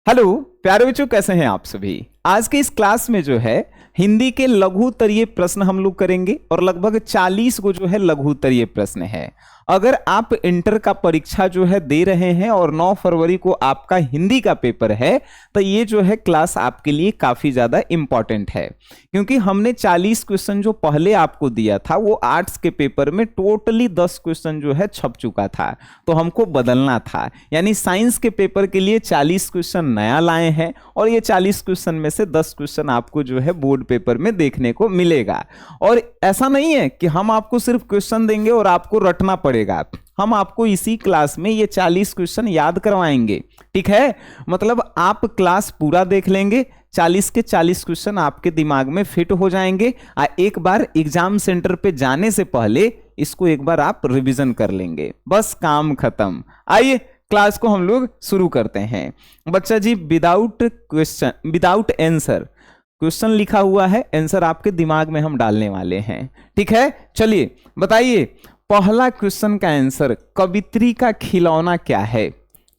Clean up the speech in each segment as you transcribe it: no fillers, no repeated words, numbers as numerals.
Hello प्यारे बच्चों, कैसे हैं आप सभी। आज के इस क्लास में जो है हिंदी के लघु उत्तरीय प्रश्न हम लोग करेंगे और लगभग 40 को जो है लघु उत्तरीय प्रश्न है। अगर आप इंटर का परीक्षा जो है दे रहे हैं और 9 फरवरी को आपका हिंदी का पेपर है तो ये जो है क्लास आपके लिए काफी ज्यादा इंपॉर्टेंट है, क्योंकि हमने 40 क्वेश्चन जो पहले आपको दिया था वो आर्ट्स के पेपर में टोटली 10 क्वेश्चन जो है छप चुका था, तो हमको बदलना था। यानी साइंस के पेपर के लिए 40 क्वेश्चन नया लाए हैं और ये 40 क्वेश्चन में से 10 क्वेश्चन आपको जो है बोर्ड पेपर में देखने को मिलेगा। और ऐसा नहीं है कि हम आपको सिर्फ क्वेश्चन देंगे और आपको रटना पड़ेगा, हम आपको इसी क्लास में ये 40 क्वेश्चन याद करवाएंगे। ठीक है, मतलब आप क्लास पूरा देख लेंगे, 40 के 40 क्वेश्चन आपके दिमाग में फिट हो जाएंगे। एक बार एग्जाम सेंटर पे जाने से पहले इसको एक बार आप रिवीजन कर लेंगे, बस काम खत्म। आइए क्लास को हम लोग शुरू करते हैं। बच्चा जी without question without answer question लिखा हुआ है, आंसर आपके दिमाग में हम डालने वाले हैं। ठीक है, चलिए बताइए पहला क्वेश्चन का आंसर, कवित्री का खिलौना क्या है।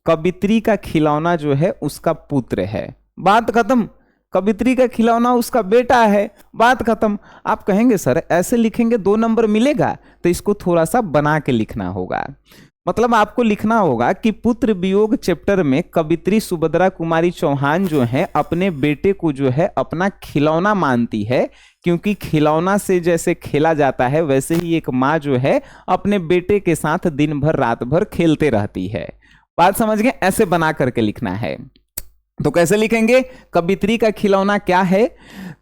कवित्री का खिलौना जो है उसका पुत्र है, बात खत्म। कवित्री का खिलौना उसका बेटा है, बात खत्म। आप कहेंगे सर ऐसे लिखेंगे 2 नंबर मिलेगा, तो इसको थोड़ा सा बना के लिखना होगा। मतलब आपको लिखना होगा कि पुत्र वियोग चैप्टर में कवित्री सुभद्रा कुमारी चौहान जो है अपने बेटे को जो है अपना खिलौना मानती है, क्योंकि खिलौना से जैसे खेला जाता है वैसे ही एक माँ जो है अपने बेटे के साथ दिन भर रात भर खेलते रहती है। बात समझ गए, ऐसे बना करके लिखना है। तो कैसे लिखेंगे, कवित्री का खिलौना क्या है,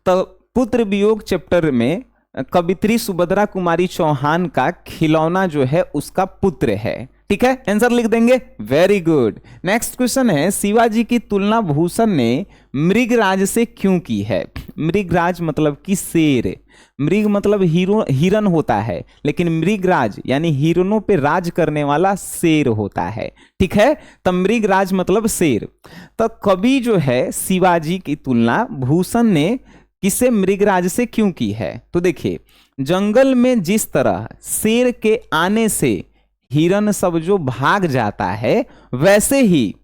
तो पुत्र वियोग चैप्टर में कवित्री सुभद्रा कुमारी चौहान का खिलौना जो है उसका पुत्र है। ठीक है, आंसर लिख देंगे, वेरी गुड। नेक्स्ट क्वेश्चन है, शिवाजी की तुलना भूषण ने मृगराज से क्यों की है। मृगराज मतलब कि शेर, मृग मतलब हिरन होता है, लेकिन मृगराज यानी हिरनों पे राज करने वाला शेर होता है। ठीक है, तो मृगराज मतलब शेर। तो कवि जो है शिवाजी की तुलना भूषण ने किसे मृगराज से क्यों की है। तो देखिए, जंगल में जिस तरह शेर के आने से हिरन सब जो भाग जाता है, वैसे ही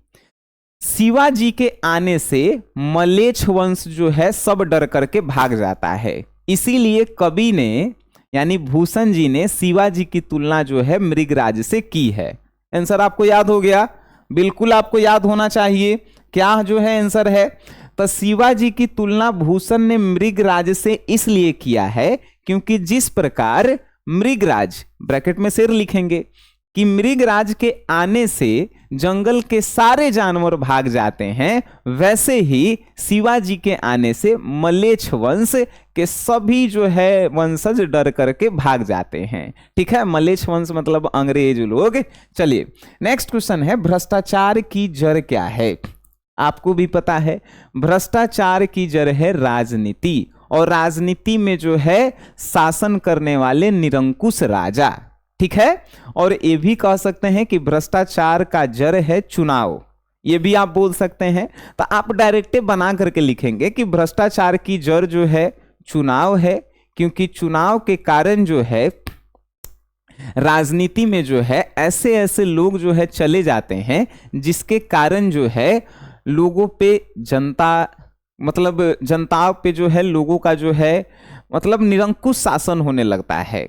शिवाजी के आने से मलेच्छ वंश जो है सब डर करके भाग जाता है। इसीलिए कवि ने यानी भूषण जी ने शिवाजी की तुलना जो है मृगराज से की है। आंसर आपको याद हो गया, बिल्कुल आपको याद होना चाहिए क्या जो है आंसर है। तो शिवाजी की तुलना भूषण ने मृगराज से इसलिए किया है क्योंकि जिस प्रकार मृगराज ब्रैकेट में शेर लिखेंगे कि मृगराज के आने से जंगल के सारे जानवर भाग जाते हैं, वैसे ही शिवाजी के आने से मलेच्छ वंश के सभी जो है वंशज डर करके भाग जाते हैं। ठीक है, मलेच्छ वंश मतलब अंग्रेज लोग। चलिए नेक्स्ट क्वेश्चन है, भ्रष्टाचार की जड़ क्या है। आपको भी पता है भ्रष्टाचार की जड़ है राजनीति, और राजनीति में जो है शासन करने वाले निरंकुश राजा। ठीक है, और ये भी कह सकते हैं कि भ्रष्टाचार का जड़ है चुनाव, ये भी आप बोल सकते हैं। तो आप डायरेक्ट बना करके लिखेंगे कि भ्रष्टाचार की जड़ जो है चुनाव है, क्योंकि चुनाव के कारण जो है राजनीति में जो है ऐसे ऐसे लोग जो है चले जाते हैं जिसके कारण जो है लोगों पे जनता पे जो है लोगों का जो है मतलब निरंकुश शासन होने लगता है,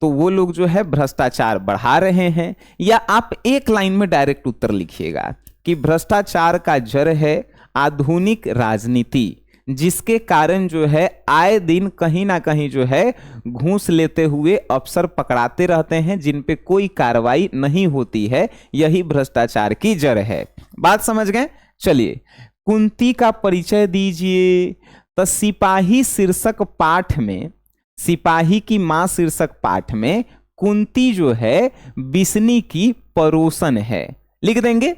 तो वो लोग जो है भ्रष्टाचार बढ़ा रहे हैं। या आप एक लाइन में डायरेक्ट उत्तर लिखिएगा कि भ्रष्टाचार का जड़ है आधुनिक राजनीति, जिसके कारण जो है आए दिन कहीं ना कहीं जो है घूस लेते हुए अफसर पकड़ाते रहते हैं जिन पे कोई कार्रवाई नहीं होती है, यही भ्रष्टाचार की जड़ है। बात समझ गए। चलिए कुंती का परिचय दीजिए। तो सिपाही शीर्षक पाठ में, सिपाही की मां शीर्षक पाठ में कुंती जो है बिस्नी की पड़ोसन है। लिख देंगे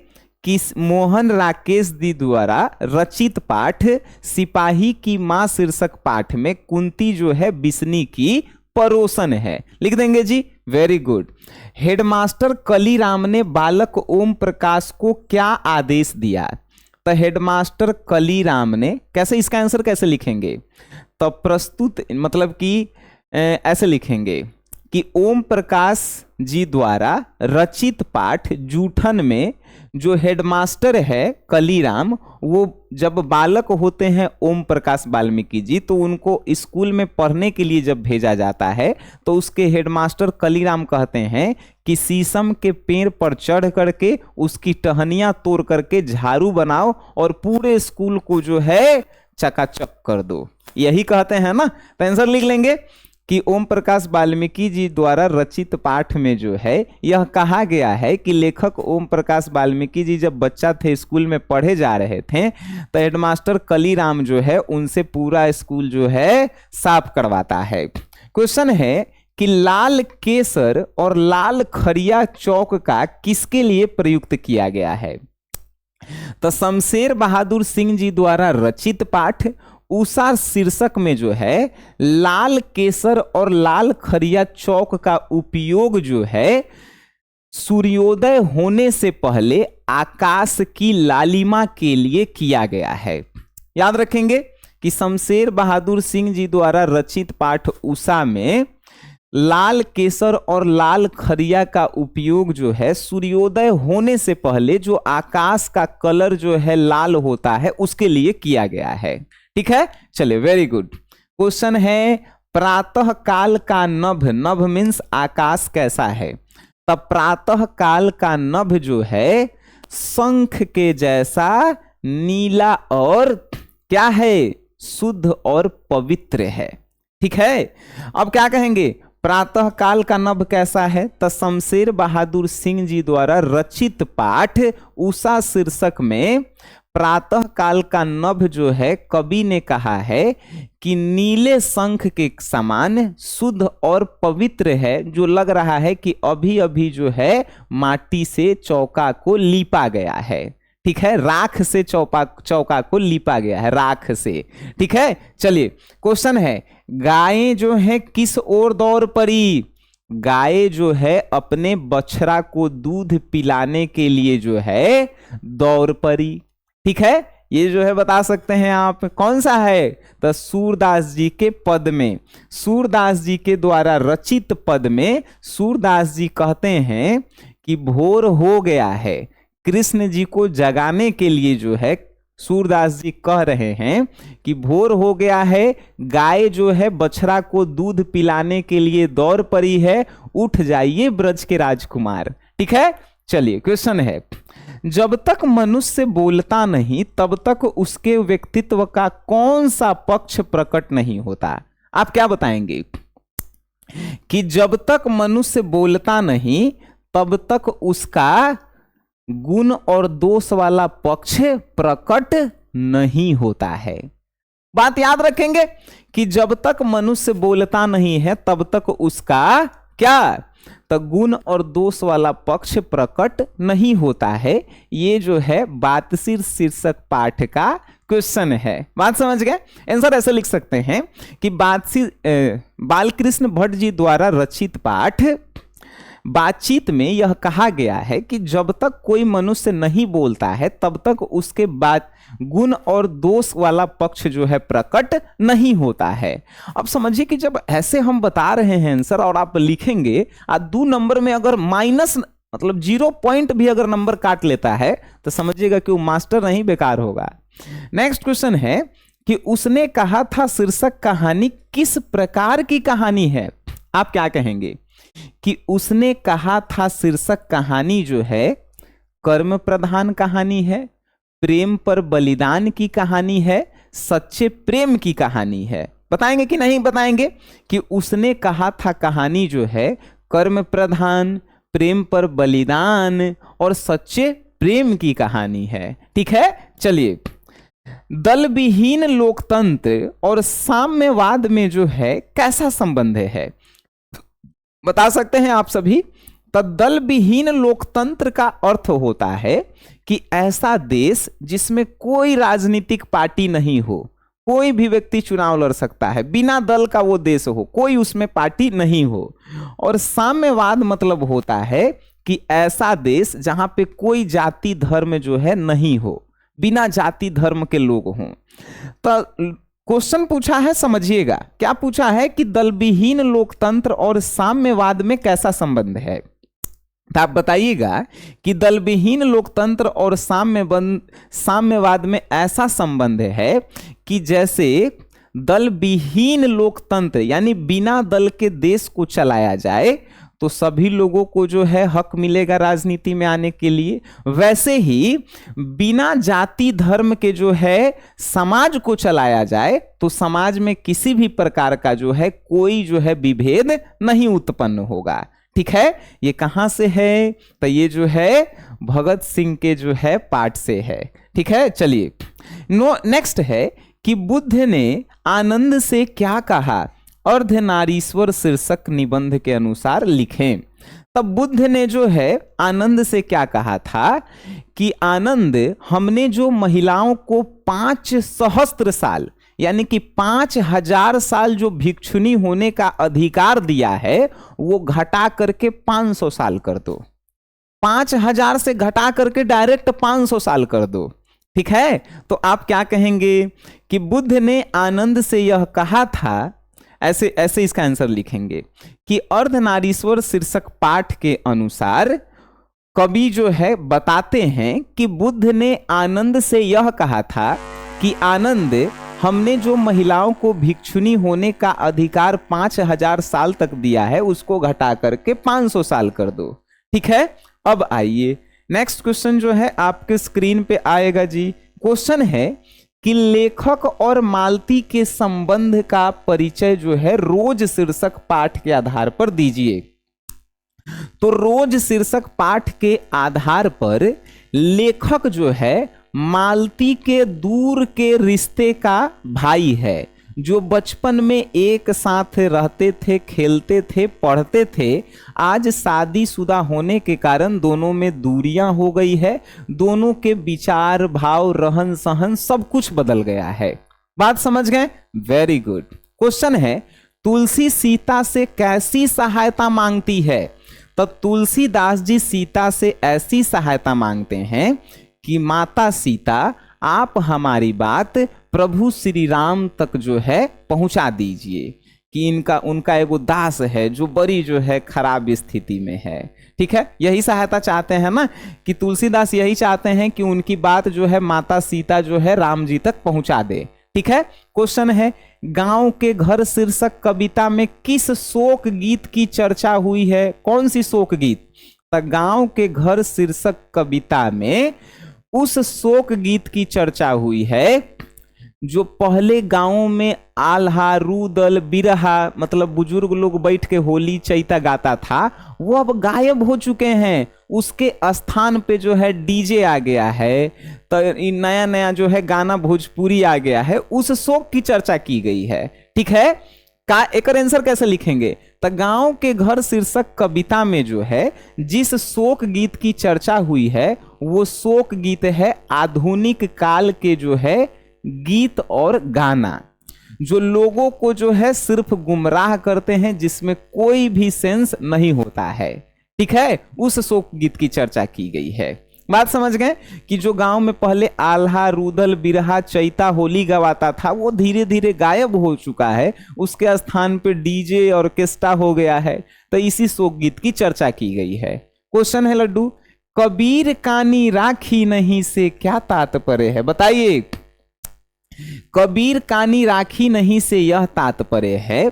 कि मोहन राकेश दी द्वारा रचित पाठ सिपाही की मां शीर्षक पाठ में कुंती जो है बिस्नी की पड़ोसन है। लिख देंगे जी, वेरी गुड। हेडमास्टर कलीराम ने बालक ओम प्रकाश को क्या आदेश दिया। तो हेडमास्टर कलीराम ने, कैसे इसका आंसर कैसे लिखेंगे, तो प्रस्तुत मतलब कि ऐसे लिखेंगे कि ओम प्रकाश जी द्वारा रचित पाठ जूठन में जो हेडमास्टर है कलीराम, वो जब बालक होते हैं ओम प्रकाश वाल्मीकि जी, तो उनको स्कूल में पढ़ने के लिए जब भेजा जाता है तो उसके हेडमास्टर कलीराम कहते हैं कि शीशम के पेड़ पर चढ़ करके उसकी टहनियां तोड़ करके झाड़ू बनाओ और पूरे स्कूल को जो है चकाचक कर दो। यही कहते हैं ना, तो आंसर लिख लेंगे कि ओम प्रकाश वाल्मीकि जी द्वारा रचित पाठ में जो है यह कहा गया है कि लेखक ओम प्रकाश वाल्मीकि जी जब बच्चा थे, स्कूल में पढ़े जा रहे थे, तो हेडमास्टर कलीराम जो है उनसे पूरा स्कूल जो है साफ करवाता है। क्वेश्चन है कि लाल केसर और लाल खरिया चौक का किसके लिए प्रयुक्त किया गया है? तो शमशेर बहादुर सिंह जी द्वारा रचित पाठ उषा शीर्षक में जो है लाल केसर और लाल खरिया चौक का उपयोग जो है सूर्योदय होने से पहले आकाश की लालिमा के लिए किया गया है। याद रखेंगे कि शमशेर बहादुर सिंह जी द्वारा रचित पाठ उषा में लाल केसर और लाल खरिया का उपयोग जो है सूर्योदय होने से पहले जो आकाश का कलर जो है लाल होता है उसके लिए किया गया है। ठीक है, चलिए वेरी गुड। क्वेश्चन है प्रातः काल का नभ, नभ मीन्स आकाश कैसा है? तब प्रातः काल का नभ जो है शंख के जैसा नीला और क्या है, शुद्ध और पवित्र है। ठीक है, अब क्या कहेंगे प्रातः काल का नभ कैसा है? तो शमशेर बहादुर सिंह जी द्वारा रचित पाठ उषा शीर्षक में प्रातः काल का नभ जो है कवि ने कहा है कि नीले शंख के समान शुद्ध और पवित्र है, जो लग रहा है कि अभी अभी जो है माटी से चौका को लीपा गया है। ठीक है, राख से चौका को लीपा गया है, राख से। ठीक है, चलिए क्वेश्चन है गायें जो है किस ओर दौड़ पड़ी? गाय जो है अपने बछड़ा को दूध पिलाने के लिए जो है दौड़ पड़ी। ठीक है, ये जो है बता सकते हैं आप कौन सा है? तो सूरदास जी के पद में, सूरदास जी के द्वारा रचित पद में सूरदास जी कहते हैं कि भोर हो गया है, कृष्ण जी को जगाने के लिए जो है सूरदास जी कह रहे हैं कि भोर हो गया है, गाय जो है बछड़ा को दूध पिलाने के लिए दौड़ पड़ी है, उठ जाइए ब्रज के राजकुमार। ठीक है, चलिए क्वेश्चन है जब तक मनुष्य बोलता नहीं तब तक उसके व्यक्तित्व का कौन सा पक्ष प्रकट नहीं होता? आप क्या बताएंगे कि जब तक मनुष्य बोलता नहीं तब तक उसका गुण और दोष वाला पक्ष प्रकट नहीं होता है। बात याद रखेंगे कि जब तक मनुष्य बोलता नहीं है तब तक उसका क्या, तो गुण और दोष वाला पक्ष प्रकट नहीं होता है। ये जो है बातशीर शीर्षक पाठ का क्वेश्चन है। बात समझ गए? आंसर ऐसे लिख सकते हैं कि बालकृष्ण भट्ट जी द्वारा रचित पाठ बातचीत में यह कहा गया है कि जब तक कोई मनुष्य नहीं बोलता है तब तक उसके बात गुण और दोष वाला पक्ष जो है प्रकट नहीं होता है। अब समझिए कि जब ऐसे हम बता रहे हैं आंसर और आप लिखेंगे 2 नंबर में अगर माइनस मतलब 0 पॉइंट भी अगर नंबर काट लेता है तो समझिएगा कि वो मास्टर नहीं बेकार होगा। नेक्स्ट क्वेश्चन है कि उसने कहा था शीर्षक कहानी किस प्रकार की कहानी है? आप क्या कहेंगे कि उसने कहा था शीर्षक कहानी जो है कर्म प्रधान कहानी है, प्रेम पर बलिदान की कहानी है, सच्चे प्रेम की कहानी है? बताएंगे कि नहीं बताएंगे कि उसने कहा था कहानी जो है कर्म प्रधान, प्रेम पर बलिदान और सच्चे प्रेम की कहानी है। ठीक है, चलिए दल विहीन लोकतंत्र और साम्यवाद में जो है कैसा संबंध है बता सकते हैं आप सभी? तो दल विहीन लोकतंत्र का अर्थ होता है कि ऐसा देश जिसमें कोई राजनीतिक पार्टी नहीं हो, कोई भी व्यक्ति चुनाव लड़ सकता है, बिना दल का वो देश हो, कोई उसमें पार्टी नहीं हो। और साम्यवाद मतलब होता है कि ऐसा देश जहां पे कोई जाति धर्म जो है नहीं हो, बिना जाति धर्म के लोग हों। तो क्वेश्चन पूछा है, समझिएगा क्या पूछा है कि दलविहीन लोकतंत्र और साम्यवाद में कैसा संबंध है। तो आप बताइएगा कि दलविहीन लोकतंत्र और साम्यवाद में ऐसा संबंध है कि जैसे दलविहीन लोकतंत्र यानी बिना दल के देश को चलाया जाए तो सभी लोगों को जो है हक मिलेगा राजनीति में आने के लिए, वैसे ही बिना जाति धर्म के जो है समाज को चलाया जाए तो समाज में किसी भी प्रकार का जो है कोई जो है विभेद नहीं उत्पन्न होगा। ठीक है, ये कहां से है, तो ये जो है भगत सिंह के जो है पाठ से है। ठीक है, चलिए नेक्स्ट है कि बुद्ध ने आनंद से क्या कहा, अर्धनारीश्वर शीर्षक निबंध के अनुसार लिखें। तब बुद्ध ने जो है आनंद से क्या कहा था कि आनंद, हमने जो महिलाओं को 5 सहस्त्र साल यानी कि 5000 साल जो भिक्षुनी होने का अधिकार दिया है वो घटा करके 500 साल कर दो। 5000 से घटा करके डायरेक्ट 500 साल कर दो। ठीक है, तो आप क्या कहेंगे कि बुद्ध ने आनंद से यह कहा था, ऐसे ऐसे इसका आंसर लिखेंगे कि अर्धनारीश्वर शीर्षक पाठ के अनुसार कवि जो है बताते हैं कि बुद्ध ने आनंद से यह कहा था कि आनंद, हमने जो महिलाओं को भिक्षुनी होने का अधिकार 5000 साल तक दिया है उसको घटा करके 500 साल कर दो। ठीक है, अब आइए नेक्स्ट क्वेश्चन जो है आपके स्क्रीन पे आएगा जी। क्वेश्चन है कि लेखक और मालती के संबंध का परिचय जो है रोज शीर्षक पाठ के आधार पर दीजिए। तो रोज शीर्षक पाठ के आधार पर लेखक जो है मालती के दूर के रिश्ते का भाई है, जो बचपन में एक साथ रहते थे, खेलते थे, पढ़ते थे। आज शादीशुदा होने के कारण दोनों में दूरियां हो गई है, दोनों के विचार, भाव, रहन सहन सब कुछ बदल गया है। बात समझ गए? Very good. क्वेश्चन है तुलसी सीता से कैसी सहायता मांगती है। तब तुलसीदास जी सीता से ऐसी सहायता मांगते हैं कि माता सीता, आप हमारी बात प्रभु श्री राम तक जो है पहुंचा दीजिए कि उनका एगो दास है जो बड़ी जो है खराब स्थिति में है। ठीक है, यही सहायता चाहते हैं ना, कि तुलसीदास यही चाहते हैं कि उनकी बात जो है माता सीता जो है राम जी तक पहुंचा दे। ठीक है, क्वेश्चन है गांव के घर शीर्षक कविता में किस शोक गीत की चर्चा हुई है। कौन सी शोक गीत? तो गांव के घर शीर्षक कविता में उस शोक गीत की चर्चा हुई है जो पहले गांवों में आल्हा, रूदल, बिरहा, मतलब बुजुर्ग लोग बैठ के होली चैता गाता था, वो अब गायब हो चुके हैं। उसके स्थान पे जो है डीजे आ गया है, तो नया नया जो है गाना भोजपुरी आ गया है, उस शोक की चर्चा की गई है। ठीक है, का एक आंसर कैसे लिखेंगे? तो गांव के घर शीर्षक कविता में जो है जिस शोक गीत की चर्चा हुई है वो शोक गीत है आधुनिक काल के जो है गीत और गाना, जो लोगों को जो है सिर्फ गुमराह करते हैं, जिसमें कोई भी सेंस नहीं होता है। ठीक है, उस शोक गीत की चर्चा की गई है। बात समझ गए कि जो गांव में पहले आल्हा, रूदल, बिरहा, चैता, होली गवाता था वो धीरे धीरे गायब हो चुका है, उसके स्थान पे डीजे ऑर्केस्ट्रा हो गया है, तो इसी शोक गीत की चर्चा की गई है। क्वेश्चन है लड्डू, कबीर कानी राखी नहीं से क्या तात्पर्य है? बताइए। कबीर कानी राखी नहीं से यह तात्पर्य है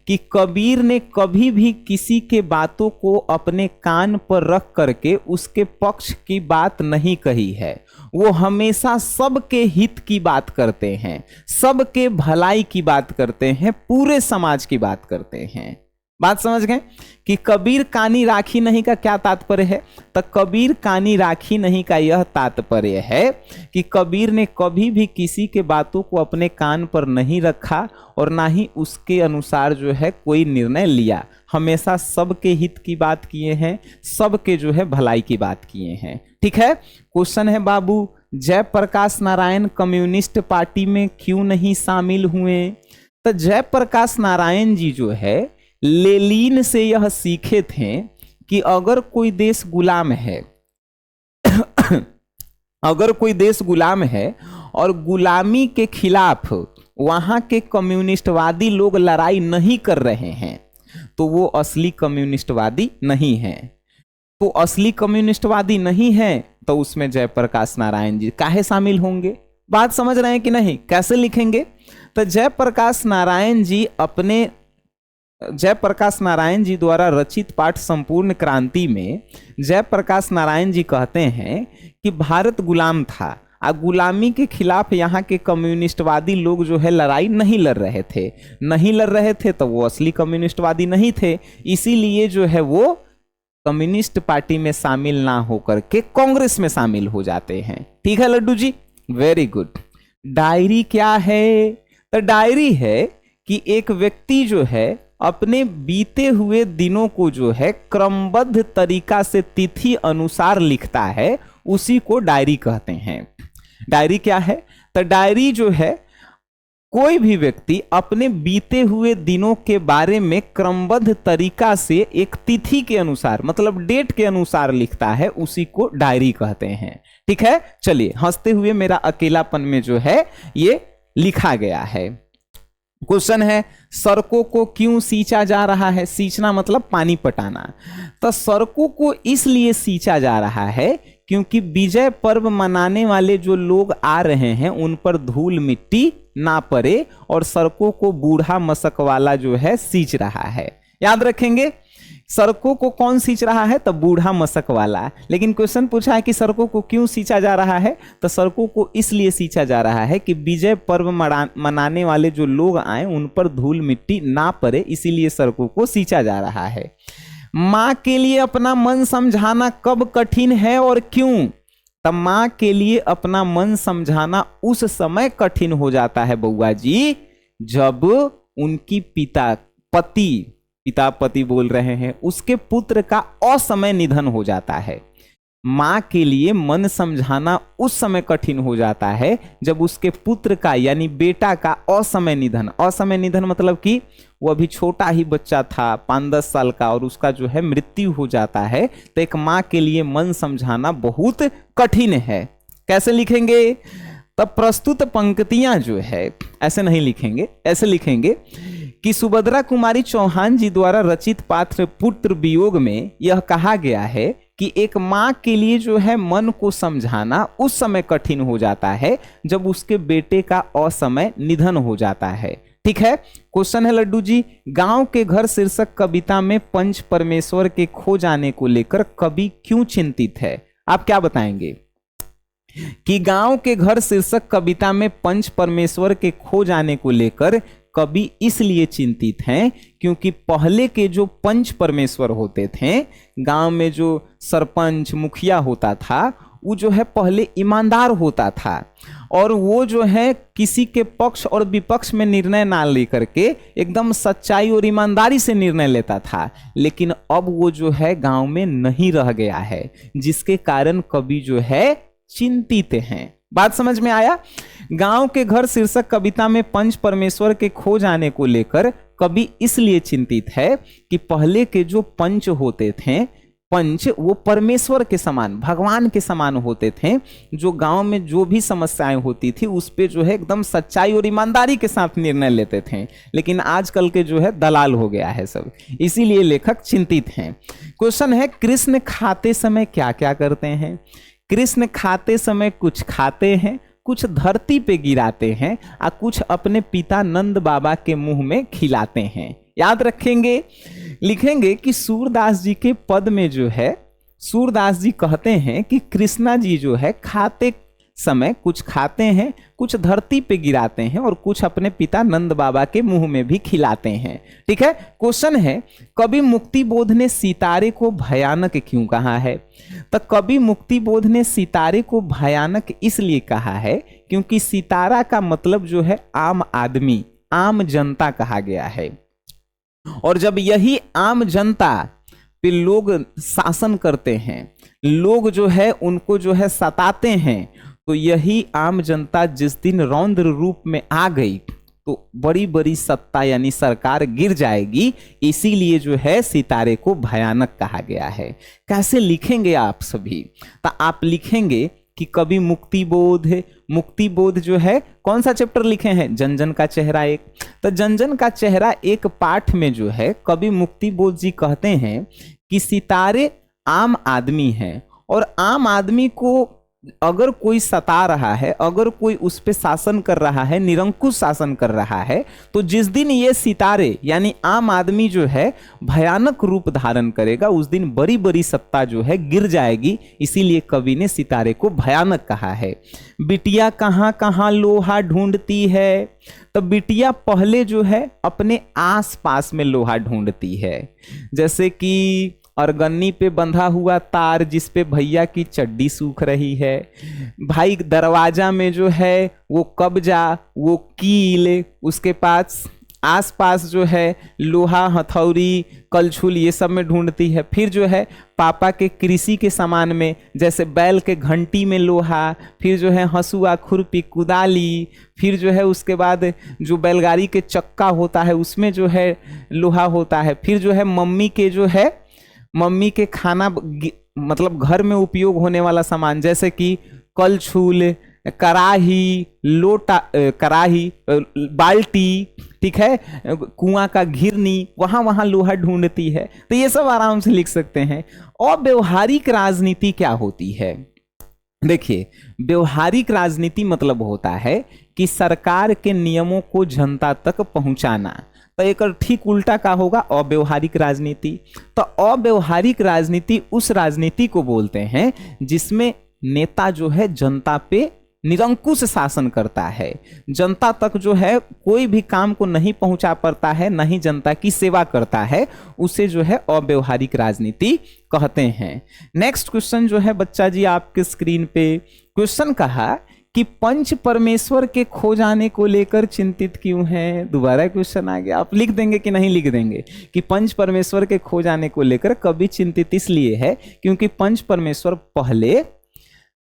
कि कबीर ने कभी भी किसी के बातों को अपने कान पर रख करके उसके पक्ष की बात नहीं कही है। वो हमेशा सबके हित की बात करते हैं, सबके भलाई की बात करते हैं, पूरे समाज की बात करते हैं। बात समझ गए कि कबीर कानी राखी नहीं का क्या तात्पर्य है? तो कबीर कानी राखी नहीं का यह तात्पर्य है कि कबीर ने कभी भी किसी के बातों को अपने कान पर नहीं रखा और ना ही उसके अनुसार जो है कोई निर्णय लिया, हमेशा सबके हित की बात किए हैं, सबके जो है भलाई की बात किए हैं। ठीक है, क्वेश्चन है बाबू, जयप्रकाश नारायण कम्युनिस्ट पार्टी में क्यों नहीं शामिल हुए? तो जयप्रकाश नारायण जी जो है लेनिन से यह सीखे थे कि अगर कोई देश गुलाम है अगर कोई देश गुलाम है और गुलामी के खिलाफ वहां के कम्युनिस्टवादी लोग लड़ाई नहीं कर रहे हैं तो वो असली कम्युनिस्टवादी नहीं है। तो असली कम्युनिस्टवादी नहीं है तो उसमें जयप्रकाश नारायण जी काहे शामिल होंगे? बात समझ रहे हैं कि नहीं? कैसे लिखेंगे? तो जयप्रकाश नारायण जी द्वारा रचित पाठ संपूर्ण क्रांति में जयप्रकाश नारायण जी कहते हैं कि भारत गुलाम था, गुलामी के खिलाफ यहाँ के कम्युनिस्टवादी लोग जो है लड़ाई नहीं लड़ रहे थे तो वो असली कम्युनिस्टवादी नहीं थे, इसीलिए जो है वो कम्युनिस्ट पार्टी में शामिल ना होकर के कांग्रेस में शामिल हो जाते हैं। ठीक है लड्डू जी, वेरी गुड। डायरी क्या है? तो डायरी है कि एक व्यक्ति जो है अपने बीते हुए दिनों को जो है क्रमबद्ध तरीका से तिथि अनुसार लिखता है, उसी को डायरी कहते हैं। डायरी क्या है? तो डायरी जो है कोई भी व्यक्ति अपने बीते हुए दिनों के बारे में क्रमबद्ध तरीका से एक तिथि के अनुसार मतलब डेट के अनुसार लिखता है, उसी को डायरी कहते हैं। ठीक है, चलिए हंसते हुए मेरा अकेलापन में जो है ये लिखा गया है। क्वेश्चन है सड़कों को क्यों सींचा जा रहा है? सींचना मतलब पानी पटाना। तो सड़कों को इसलिए सींचा जा रहा है क्योंकि विजय पर्व मनाने वाले जो लोग आ रहे हैं उन पर धूल मिट्टी ना पड़े और सड़कों को बूढ़ा मशक वाला जो है सींच रहा है। याद रखेंगे, सड़कों को कौन सींच रहा है? तो बूढ़ा मशक वाला। लेकिन क्वेश्चन पूछा है कि सड़कों को क्यों सींचा जा रहा है? तो सड़कों को इसलिए सींचा जा रहा है कि विजय पर्व मनाने वाले जो लोग आए उन पर धूल मिट्टी ना पड़े, इसीलिए सड़कों को सींचा जा रहा है। माँ के लिए अपना मन समझाना कब कठिन है और क्यों? तब माँ के लिए अपना मन समझाना उस समय कठिन हो जाता है बउआ जी जब उनकी पिता बोल रहे हैं, उसके पुत्र का असमय निधन हो जाता है। माँ के लिए मन समझाना उस समय कठिन हो जाता है जब उसके पुत्र का यानी बेटा का असमय निधन मतलब कि वो अभी छोटा ही बच्चा था 5-10 साल का और उसका जो है मृत्यु हो जाता है। तो एक माँ के लिए मन समझाना बहुत कठिन है। कैसे लिखेंगे? तब प्रस्तुत पंक्तियां जो है ऐसे नहीं लिखेंगे, ऐसे लिखेंगे कि सुभद्रा कुमारी चौहान जी द्वारा रचित पात्र पुत्र वियोग में यह कहा गया है कि एक माँ के लिए जो है मन को समझाना उस समय कठिन हो जाता है जब उसके बेटे का असमय निधन हो जाता है। ठीक है, क्वेश्चन है लड्डू जी, गांव के घर शीर्षक कविता में पंच परमेश्वर के खो जाने को लेकर कवि क्यों चिंतित है? आप क्या बताएंगे कि गांव के घर शीर्षक कविता में पंच परमेश्वर के खो जाने को लेकर कवि इसलिए चिंतित हैं क्योंकि पहले के जो पंच परमेश्वर होते थे, गांव में जो सरपंच मुखिया होता था वो जो है पहले ईमानदार होता था और वो जो है किसी के पक्ष और विपक्ष में निर्णय ना लेकर के एकदम सच्चाई और ईमानदारी से निर्णय लेता था। लेकिन अब वो जो है गांव में नहीं रह गया है, जिसके कारण कवि जो है चिंतित हैं। बात समझ में आया? गांव के घर शीर्षक कविता में पंच परमेश्वर के खो जाने को लेकर कवि इसलिए चिंतित है कि पहले के जो पंच होते थे, पंच वो परमेश्वर के समान भगवान के समान होते थे, जो गांव में जो भी समस्याएं होती थी उस पे जो है एकदम सच्चाई और ईमानदारी के साथ निर्णय लेते थे। लेकिन आजकल के जो है दलाल हो गया है सब, इसीलिए लेखक चिंतित हैं। क्वेश्चन है कृष्ण खाते समय क्या क्या करते हैं? कृष्ण खाते समय कुछ खाते हैं, कुछ धरती पे गिराते हैं और कुछ अपने पिता नंद बाबा के मुंह में खिलाते हैं। याद रखेंगे, लिखेंगे कि सूरदास जी के पद में जो है सूरदास जी कहते हैं कि कृष्णा जी जो है खाते समय कुछ खाते हैं, कुछ धरती पे गिराते हैं और कुछ अपने पिता नंद बाबा के मुंह में भी खिलाते हैं। ठीक है, क्वेश्चन है कवि मुक्तिबोध ने सितारे को भयानक क्यों कहा है? तो कवि मुक्तिबोध ने सितारे को भयानक इसलिए कहा है क्योंकि सितारा का मतलब जो है आम आदमी, आम जनता कहा गया है। और जब यही आम जनता पे लोग शासन करते हैं, लोग जो है उनको जो है सताते हैं, तो यही आम जनता जिस दिन रौद्र रूप में आ गई तो बड़ी बड़ी सत्ता यानी सरकार गिर जाएगी। इसीलिए जो है सितारे को भयानक कहा गया है। कैसे लिखेंगे आप सभी? तो आप लिखेंगे कि कवि मुक्ति बोध है, मुक्ति बोध जो है कौन सा चैप्टर लिखे हैं, जन जन का चेहरा एक। तो जन जन का चेहरा एक पाठ में जो है कवि मुक्ति बोध जी कहते हैं कि सितारे आम आदमी हैं और आम आदमी को अगर कोई सता रहा है, अगर कोई उस पे शासन कर रहा है, निरंकुश शासन कर रहा है, तो जिस दिन ये सितारे यानी आम आदमी जो है भयानक रूप धारण करेगा, उस दिन बड़ी बड़ी सत्ता जो है गिर जाएगी। इसीलिए कवि ने सितारे को भयानक कहा है। बिटिया कहाँ कहाँ लोहा ढूंढती है, तो बिटिया पहले जो है अपने आस पास में लोहा ढूंढती है, जैसे कि अरगन्नी पे बंधा हुआ तार जिस पे भैया की चड्डी सूख रही है, भाई दरवाजा में जो है वो कब्जा, वो कील, उसके पास आसपास जो है लोहा, हथौड़ी, कलछुल ये सब में ढूंढती है। फिर जो है पापा के कृषि के सामान में जैसे बैल के घंटी में लोहा, फिर जो है हंसुआ, खुरपी, कुदाली, फिर जो है उसके बाद जो बैलगाड़ी के चक्का होता है उसमें जो है लोहा होता है। फिर जो है मम्मी के खाना मतलब घर में उपयोग होने वाला सामान जैसे कि कलछुल, कराही, लोटा, कराही, बाल्टी, ठीक है, कुआं का घिरनी, वहां लोहा ढूंढती है। तो ये सब आराम से लिख सकते हैं। और व्यवहारिक राजनीति क्या होती है? देखिए, व्यवहारिक राजनीति मतलब होता है कि सरकार के नियमों को जनता तक पहुंचाना। तो एक ठीक उल्टा का होगा अव्यवहारिक राजनीति। तो अव्यवहारिक राजनीति उस राजनीति को बोलते हैं जिसमें नेता जो है जनता पे निरंकुश शासन करता है, जनता तक जो है कोई भी काम को नहीं पहुंचा पाता है, नहीं जनता की सेवा करता है, उसे जो है अव्यवहारिक राजनीति कहते हैं। नेक्स्ट क्वेश्चन जो है बच्चा जी आपके स्क्रीन पे क्वेश्चन कहा कि पंच परमेश्वर के खो जाने को लेकर चिंतित क्यों हैं? दोबारा क्वेश्चन आ गया, आप लिख देंगे कि नहीं लिख देंगे कि पंच परमेश्वर के खो जाने को लेकर कभी चिंतित इसलिए है क्योंकि पंच परमेश्वर पहले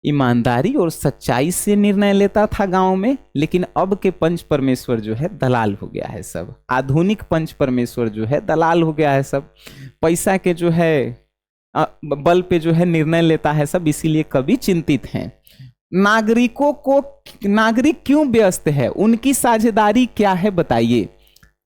ईमानदारी और सच्चाई से निर्णय लेता था गांव में, लेकिन अब के पंच परमेश्वर जो है दलाल हो गया है। सब आधुनिक पंच परमेश्वर जो है दलाल हो गया है, सब पैसा के जो है बल पे जो है निर्णय लेता है सब, इसीलिए कभी चिंतित हैं। नागरिक क्यों व्यस्त है, उनकी साझेदारी क्या है बताइए?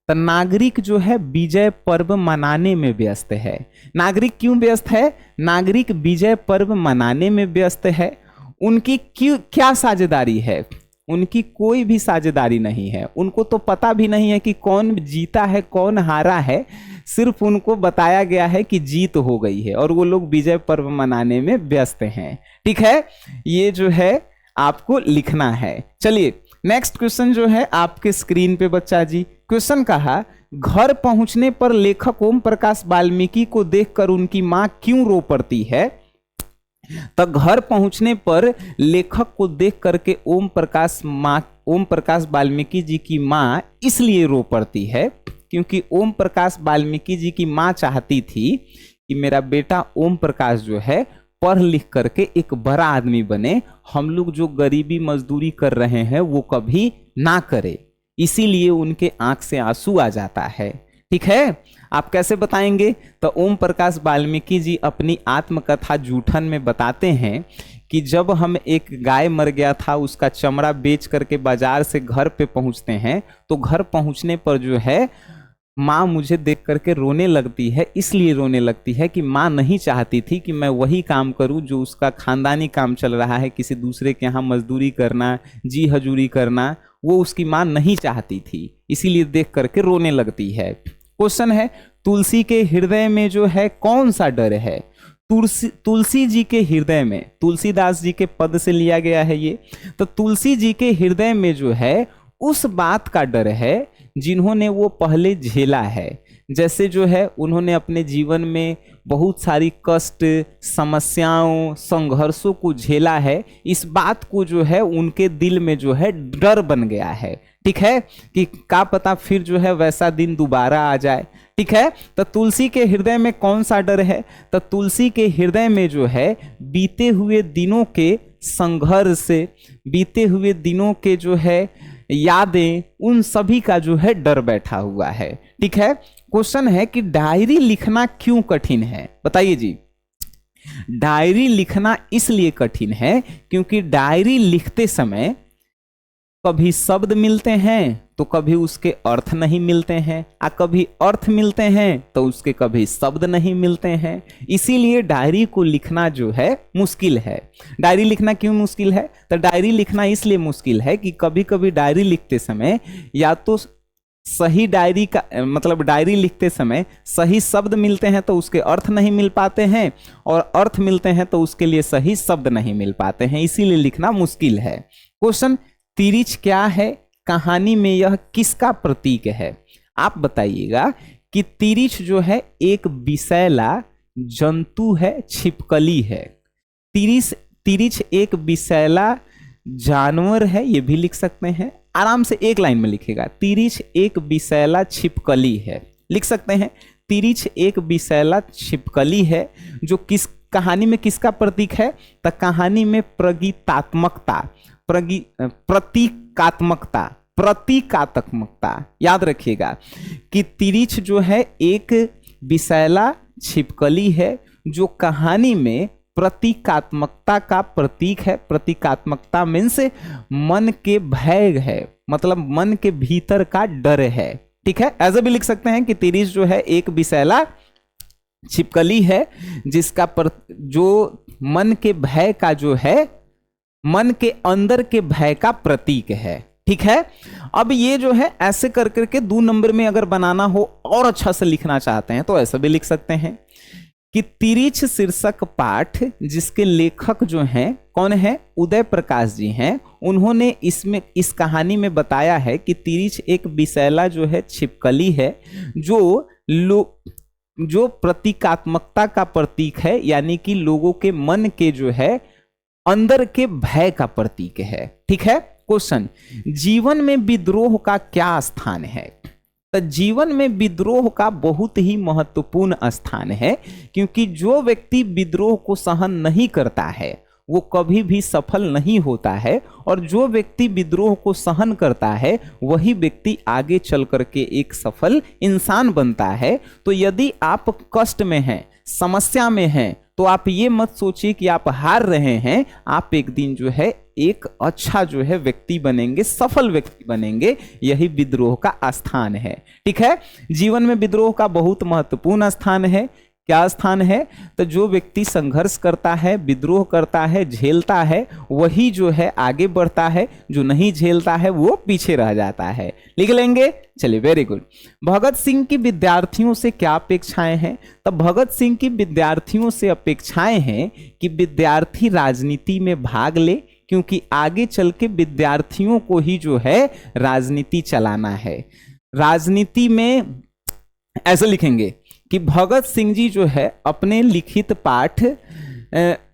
तो नागरिक जो है विजय पर्व मनाने में व्यस्त है। नागरिक क्यों व्यस्त है? नागरिक विजय पर्व मनाने में व्यस्त है। उनकी क्या साझेदारी है? उनकी कोई भी साझेदारी नहीं है। उनको तो पता भी नहीं है कि कौन जीता है कौन हारा है, सिर्फ उनको बताया गया है कि जीत हो गई है और वो लोग विजय पर्व मनाने में व्यस्त हैं। ठीक है, ये जो है आपको लिखना है। चलिए नेक्स्ट क्वेश्चन जो है आपके स्क्रीन पे बच्चा जी, क्वेश्चन कहा घर पहुंचने पर लेखक ओम प्रकाश वाल्मीकि को देखकर उनकी मां क्यों रो पड़ती है? तो घर पहुंचने पर लेखक को देख करके ओम प्रकाश वाल्मीकि जी की मां इसलिए रो पड़ती है क्योंकि ओम प्रकाश वाल्मीकि जी की मां चाहती थी कि मेरा बेटा ओम प्रकाश जो है पढ़ लिख करके एक बड़ा आदमी बने, हम लोग जो गरीबी मजदूरी कर रहे हैं वो कभी ना करे, इसीलिए उनके आंख से आंसू आ जाता है। ठीक है, आप कैसे बताएंगे? तो ओम प्रकाश वाल्मीकि जी अपनी आत्मकथा जूठन में बताते हैं कि जब हम एक गाय मर गया था उसका चमड़ा बेच करके बाजार से घर पे पहुंचते हैं, तो घर पहुंचने पर जो है माँ मुझे देख करके रोने लगती है। इसलिए रोने लगती है कि माँ नहीं चाहती थी कि मैं वही काम करूं जो उसका खानदानी काम चल रहा है, किसी दूसरे के यहाँ मजदूरी करना, जी हजूरी करना, वो उसकी माँ नहीं चाहती थी, इसीलिए देख करके रोने लगती है। क्वेश्चन है तुलसी के हृदय में जो है कौन सा डर है? तुलसी जी के हृदय में, तुलसीदास जी के पद से लिया गया है ये। तो तुलसी जी के हृदय में जो है उस बात का डर है जिन्होंने वो पहले झेला है। जैसे जो है उन्होंने अपने जीवन में बहुत सारी कष्ट, समस्याओं, संघर्षों को झेला है, इस बात को जो है उनके दिल में जो है डर बन गया है। ठीक है, कि क्या पता फिर जो है वैसा दिन दोबारा आ जाए। ठीक है, तो तुलसी के हृदय में कौन सा डर है? तो तुलसी के हृदय में जो है बीते हुए दिनों के संघर्ष से, बीते हुए दिनों के जो है यादें, उन सभी का जो है डर बैठा हुआ है। ठीक है, क्वेश्चन है कि डायरी लिखना क्यों कठिन है? बताइए जी। डायरी लिखना इसलिए कठिन है क्योंकि डायरी लिखते समय कभी शब्द मिलते हैं तो कभी उसके अर्थ नहीं मिलते हैं, कभी अर्थ मिलते हैं तो उसके कभी शब्द नहीं मिलते हैं। इसीलिए डायरी को लिखना जो है मुश्किल है। डायरी लिखना क्यों मुश्किल है? तो डायरी लिखना इसलिए मुश्किल है कि कभी कभी डायरी लिखते समय या तो सही डायरी का मतलब डायरी लिखते समय सही शब्द मिलते हैं तो उसके अर्थ नहीं मिल पाते हैं, और अर्थ मिलते हैं तो उसके लिए सही शब्द नहीं मिल पाते हैं, इसीलिए लिखना मुश्किल है। क्वेश्चन, तिरिछ क्या है? कहानी में यह किसका प्रतीक है? आप बताइएगा कि तिरिछ जो है एक विषैला जंतु है, छिपकली है। तिरिछ एक विषैला जानवर है, ये भी लिख सकते हैं। आराम से एक लाइन में लिखेगा, तिरिछ एक विषैला छिपकली है, लिख सकते हैं। तिरिछ एक विषैला छिपकली है जो किस कहानी में किसका प्रतीक है? तो कहानी में प्रतीकात्मकता याद रखिएगा कि तिरिछ जो है एक विषैला छिपकली है जो कहानी में प्रतीकात्मकता का प्रतीक है। प्रतीकात्मकता मीन्स मन के भय है, मतलब मन के भीतर का डर है। ठीक है, ऐसे भी लिख सकते हैं कि तिरिछ जो है एक विषैला छिपकली है जिसका जो मन के भय का जो है, मन के अंदर के भय का प्रतीक है। ठीक है, अब ये जो है ऐसे कर करके 2 नंबर में अगर बनाना हो और अच्छा से लिखना चाहते हैं तो ऐसा भी लिख सकते हैं कि तिरिछ शीर्षक पाठ जिसके लेखक जो हैं कौन है? उदय प्रकाश जी हैं। उन्होंने इस कहानी में बताया है कि तिरिछ एक विषैला जो है छिपकली है जो प्रतीकात्मकता का प्रतीक है, यानी कि लोगों के मन के जो है अंदर के भय का प्रतीक है। ठीक है, क्वेश्चन, जीवन में विद्रोह का क्या स्थान है? तो जीवन में विद्रोह का बहुत ही महत्वपूर्ण स्थान है, क्योंकि जो व्यक्ति विद्रोह को सहन नहीं करता है वो कभी भी सफल नहीं होता है, और जो व्यक्ति विद्रोह को सहन करता है वही व्यक्ति आगे चल करके एक सफल इंसान बनता है। तो यदि आप कष्ट में हैं, समस्या में हैं, तो आप ये मत सोचिए कि आप हार रहे हैं। आप एक दिन जो है एक अच्छा जो है व्यक्ति बनेंगे, सफल व्यक्ति बनेंगे। यही विद्रोह का स्थान है। ठीक है, जीवन में विद्रोह का बहुत महत्वपूर्ण स्थान है। क्या स्थान है? तो जो व्यक्ति संघर्ष करता है, विद्रोह करता है, झेलता है, वही जो है आगे बढ़ता है। जो नहीं झेलता है वो पीछे रह जाता है। लिख लेंगे, चलिए, वेरी गुड। भगत सिंह की विद्यार्थियों से क्या अपेक्षाएं हैं? तो भगत सिंह की विद्यार्थियों से अपेक्षाएं हैं कि विद्यार्थी राजनीति में भाग ले, क्योंकि आगे चल के विद्यार्थियों को ही जो है राजनीति चलाना है। राजनीति में ऐसे लिखेंगे कि भगत सिंह जी जो है अपने लिखित पाठ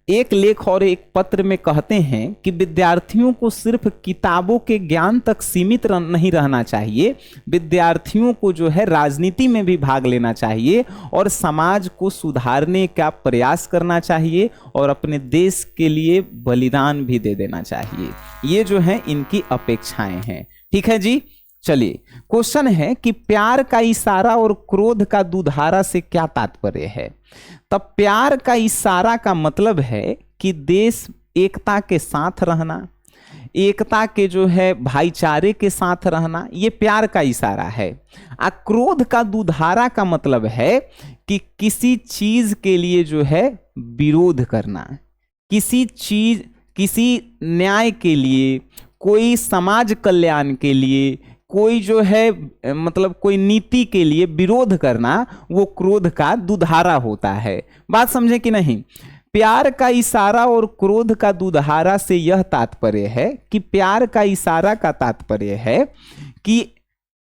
एक लेख और एक पत्र में कहते हैं कि विद्यार्थियों को सिर्फ किताबों के ज्ञान तक सीमित नहीं रहना चाहिए। विद्यार्थियों को जो है राजनीति में भी भाग लेना चाहिए और समाज को सुधारने का प्रयास करना चाहिए और अपने देश के लिए बलिदान भी दे देना चाहिए। ये जो है इनकी अपेक्षाएं हैं। ठीक है जी, चलिए, क्वेश्चन है कि प्यार का इशारा और क्रोध का दुधारा से क्या तात्पर्य है? तब प्यार का इशारा का मतलब है कि देश एकता के साथ रहना, एकता के जो है भाईचारे के साथ रहना, ये प्यार का इशारा है। क्रोध का दुधारा का मतलब है कि किसी चीज के लिए जो है विरोध करना, किसी चीज, किसी न्याय के लिए, कोई समाज कल्याण के लिए, कोई जो है मतलब कोई नीति के लिए विरोध करना, वो क्रोध का दुधारा होता है। बात समझे कि नहीं? प्यार का इशारा और क्रोध का दुधारा से यह तात्पर्य है कि प्यार का इशारा का तात्पर्य है कि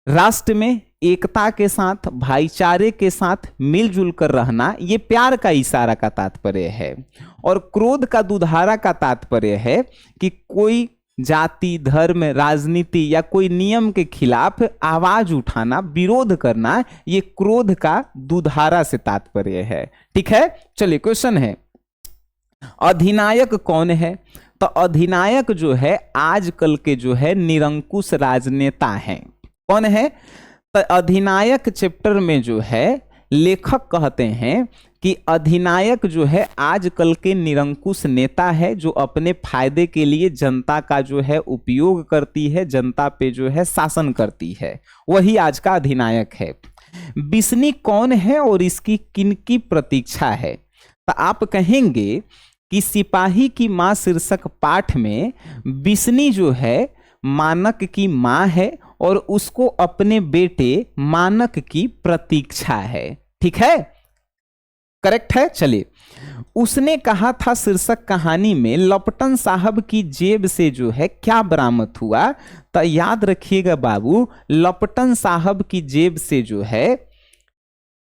राष्ट्र में एकता के साथ, भाईचारे के साथ मिलजुल कर रहना, ये प्यार का इशारा का तात्पर्य है। और क्रोध का दुधारा का तात्पर्य है कि कोई जाति, धर्म, राजनीति या कोई नियम के खिलाफ आवाज उठाना, विरोध करना, ये क्रोध का दुधारा से तात्पर्य है। ठीक है, चलिए, क्वेश्चन है अधिनायक कौन है? तो अधिनायक जो है आजकल के जो है निरंकुश राजनेता हैं। कौन है? तो अधिनायक चैप्टर में जो है लेखक कहते हैं कि अधिनायक जो है आजकल के निरंकुश नेता है जो अपने फायदे के लिए जनता का जो है उपयोग करती है, जनता पे जो है शासन करती है, वही आज का अधिनायक है। बिस्नी कौन है और इसकी किनकी प्रतीक्षा है? तो आप कहेंगे कि सिपाही की मां शीर्षक पाठ में बिस्नी जो है मानक की मां है और उसको अपने बेटे मानक की प्रतीक्षा है। ठीक है, करेक्ट है। चलिए, उसने कहा था शीर्षक कहानी में लपटन साहब की जेब से जो है क्या बरामद हुआ? तो याद रखिएगा बाबू, लपटन साहब की जेब से जो है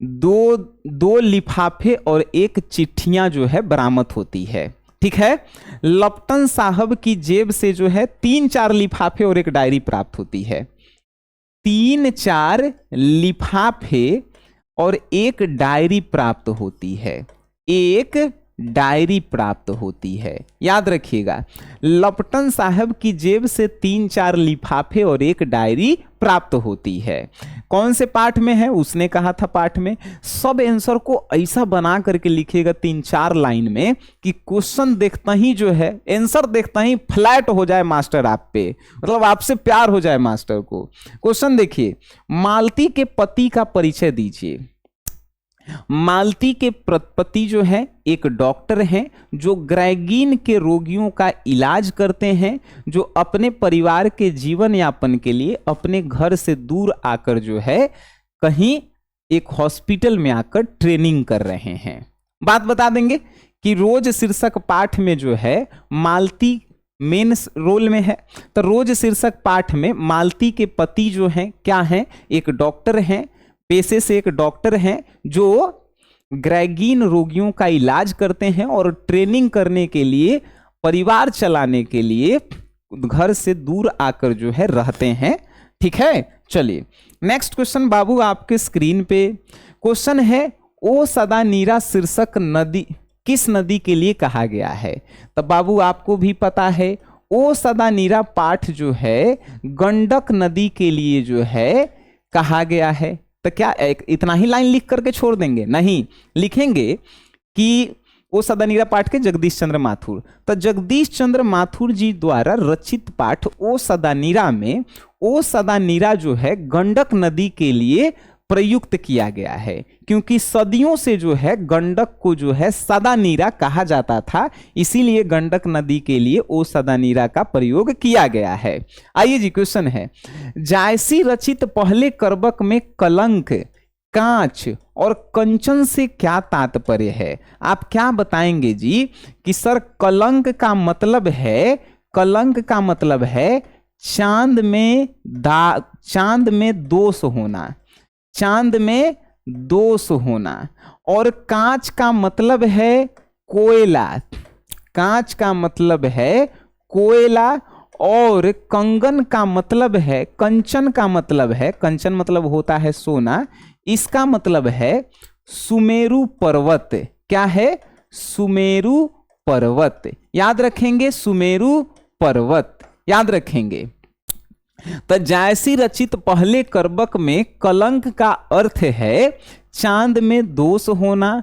दो लिफाफे और एक चिट्ठियां जो है बरामद होती है। ठीक है, लपटन साहब की जेब से जो है 3-4 लिफाफे और एक डायरी प्राप्त होती है। 3-4 लिफाफे और एक डायरी प्राप्त होती है, एक डायरी प्राप्त होती है। याद रखिएगा, लपटन साहब की जेब से 3-4 लिफाफे और एक डायरी प्राप्त होती है। कौन से पाठ में है? उसने कहा था पाठ में। सब आंसर को ऐसा बना करके लिखिएगा 3-4 लाइन में कि क्वेश्चन देखता ही जो है, आंसर देखता ही फ्लैट हो जाए मास्टर आप पे, मतलब आपसे प्यार हो जाए मास्टर को। क्वेश्चन देखिए, मालती के पति का परिचय दीजिए। मालती के पति जो है एक डॉक्टर हैं जो ग्रैगीन के रोगियों का इलाज करते हैं, जो अपने परिवार के जीवन यापन के लिए अपने घर से दूर आकर जो है कहीं एक हॉस्पिटल में आकर ट्रेनिंग कर रहे हैं। बात बता देंगे कि रोज शीर्षक पाठ में जो है मालती मेन रोल में है। तो रोज शीर्षक पाठ में मालती के पति जो हैं क्या हैं? एक डॉक्टर हैं, पेशे से एक डॉक्टर हैं जो ग्रैगीन रोगियों का इलाज करते हैं और ट्रेनिंग करने के लिए, परिवार चलाने के लिए घर से दूर आकर जो है रहते हैं। ठीक है, चलिए नेक्स्ट क्वेश्चन बाबू आपके स्क्रीन पे क्वेश्चन है, ओ सदा नीरा शीर्षक नदी किस नदी के लिए कहा गया है? तब बाबू आपको भी पता है, ओ सदा नीरा पाठ जो है गंडक नदी के लिए जो है कहा गया है। तो क्या इतना ही लाइन लिख करके छोड़ देंगे? नहीं, लिखेंगे कि वो सदानीरा पाठ के जगदीश चंद्र माथुर। तो जगदीश चंद्र माथुर जी द्वारा रचित पाठ ओ सदानीरा में ओ सदानीरा जो है गंडक नदी के लिए प्रयुक्त किया गया है, क्योंकि सदियों से जो है गंडक को जो है सदानीरा कहा जाता था, इसीलिए गंडक नदी के लिए ओ सदानीरा का प्रयोग किया गया है। आइए जी, क्वेश्चन है, जायसी रचित पहले करबक में कलंक, कांच और कंचन से क्या तात्पर्य है? आप क्या बताएंगे जी कि सर कलंक का मतलब है, कलंक का मतलब है चांद में दोष होना, चांद में दोष होना। और कांच का मतलब है कोयला, कांच का मतलब है कोयला। और कंगन का मतलब है, कंचन का मतलब है, कंचन मतलब होता है सोना, इसका मतलब है सुमेरु पर्वत। क्या है? सुमेरु पर्वत। याद रखेंगे, सुमेरु पर्वत याद रखेंगे। तो जायसी रचित पहले करबक में कलंक का अर्थ है चांद में दोष होना,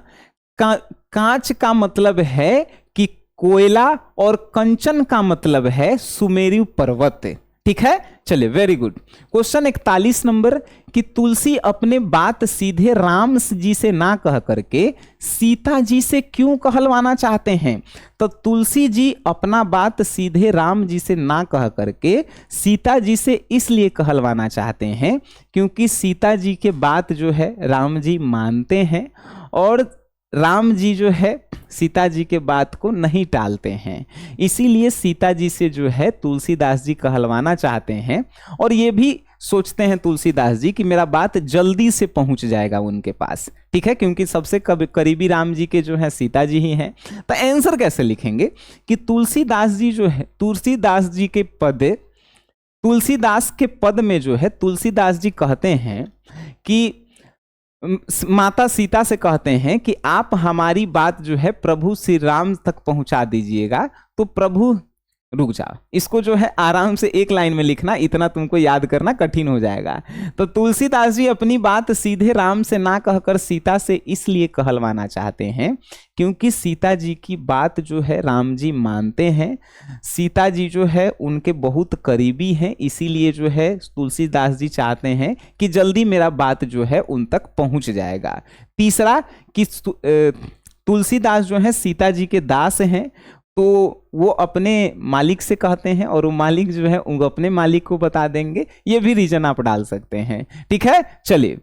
कांच का मतलब है कि कोयला, और कंचन का मतलब है सुमेरु पर्वत। ठीक है, चलिए वेरी गुड। क्वेश्चन 41 नंबर कि तुलसी अपने बात सीधे राम जी से ना कह करके सीता जी से क्यों कहलवाना चाहते हैं? तो तुलसी जी अपना बात सीधे राम जी से ना कह करके सीता जी से इसलिए कहलवाना चाहते हैं क्योंकि सीता जी के बात जो है राम जी मानते हैं और राम जी जो है सीता जी के बात को नहीं टालते हैं, इसीलिए सीता जी से जो है तुलसीदास जी कहलवाना चाहते हैं। और ये भी सोचते हैं तुलसीदास जी कि मेरा बात जल्दी से पहुंच जाएगा उनके पास। ठीक है, क्योंकि सबसे करीबी राम जी के जो है सीता जी ही हैं। तो आंसर कैसे लिखेंगे कि तुलसीदास जी जो है, तुलसीदास जी के पद, तुलसीदास के पद में जो है तुलसीदास जी कहते हैं कि माता सीता से कहते हैं कि आप हमारी बात जो है प्रभु श्री राम तक पहुंचा दीजिएगा। तो प्रभु रुक जाओ, इसको जो है आराम से एक लाइन में लिखना, इतना तुमको याद करना कठिन हो जाएगा। तो तुलसीदास जी अपनी बात सीधे राम से ना कहकर सीता से इसलिए कहलवाना चाहते हैं क्योंकि सीता जी की बात जो है राम जी मानते हैं, सीता जी जो है उनके बहुत करीबी हैं, इसीलिए जो है तुलसीदास जी चाहते हैं कि जल्दी मेरा बात जो है उन तक पहुंच जाएगा। तीसरा कि तुलसीदास जो है सीता जी के दास हैं, तो वो अपने मालिक से कहते हैं और वो मालिक जो है वो अपने मालिक को बता देंगे। ये भी रीजन आप डाल सकते हैं, ठीक है। चलिए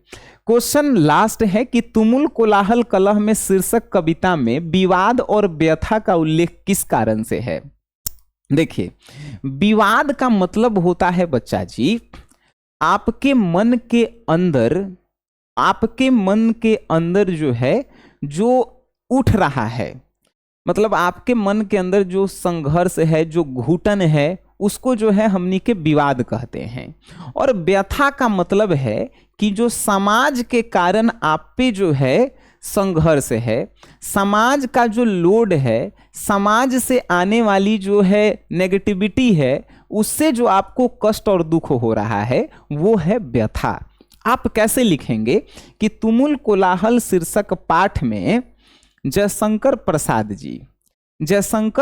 क्वेश्चन लास्ट है कि तुमुल कोलाहल कलह में शीर्षक कविता में विवाद और व्यथा का उल्लेख किस कारण से है। देखिए विवाद का मतलब होता है बच्चा जी आपके मन के अंदर जो है जो उठ रहा है, मतलब आपके मन के अंदर जो संघर्ष है, जो घुटन है, उसको जो है हमनी के विवाद कहते हैं। और व्यथा का मतलब है कि जो समाज के कारण आप पे जो है संघर्ष है, समाज का जो लोड है, समाज से आने वाली जो है नेगेटिविटी है, उससे जो आपको कष्ट और दुख हो रहा है वो है व्यथा। आप कैसे लिखेंगे कि तुमुल कोलाहल शीर्षक पाठ में जयशंकर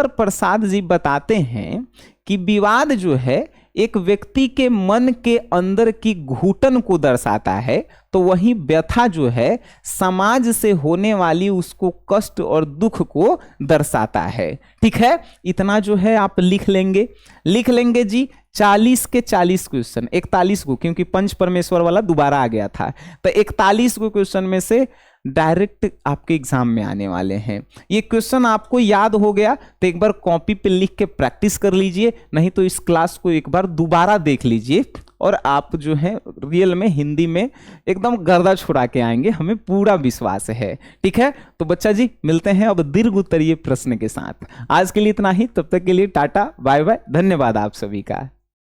प्रसाद जी बताते हैं कि विवाद जो है एक व्यक्ति के मन के अंदर की घुटन को दर्शाता है, तो वही व्यथा जो है समाज से होने वाली उसको कष्ट और दुख को दर्शाता है। ठीक है, इतना जो है आप लिख लेंगे जी। 40 के 40 क्वेश्चन, 41 को, क्योंकि पंच परमेश्वर वाला दोबारा आ गया था, तो 41 को क्वेश्चन में से डायरेक्ट आपके एग्जाम में आने वाले हैं। ये क्वेश्चन आपको याद हो गया तो एक बार कॉपी पे लिख के प्रैक्टिस कर लीजिए, नहीं तो इस क्लास को एक बार दोबारा देख लीजिए और आप जो है रियल में हिंदी में एकदम गर्दा छुड़ा के आएंगे, हमें पूरा विश्वास है। ठीक है, तो बच्चा जी मिलते हैं अब दीर्घ उत्तरीय प्रश्न के साथ। आज के लिए इतना ही, तब तक के लिए टाटा बाय बाय, धन्यवाद आप सभी का।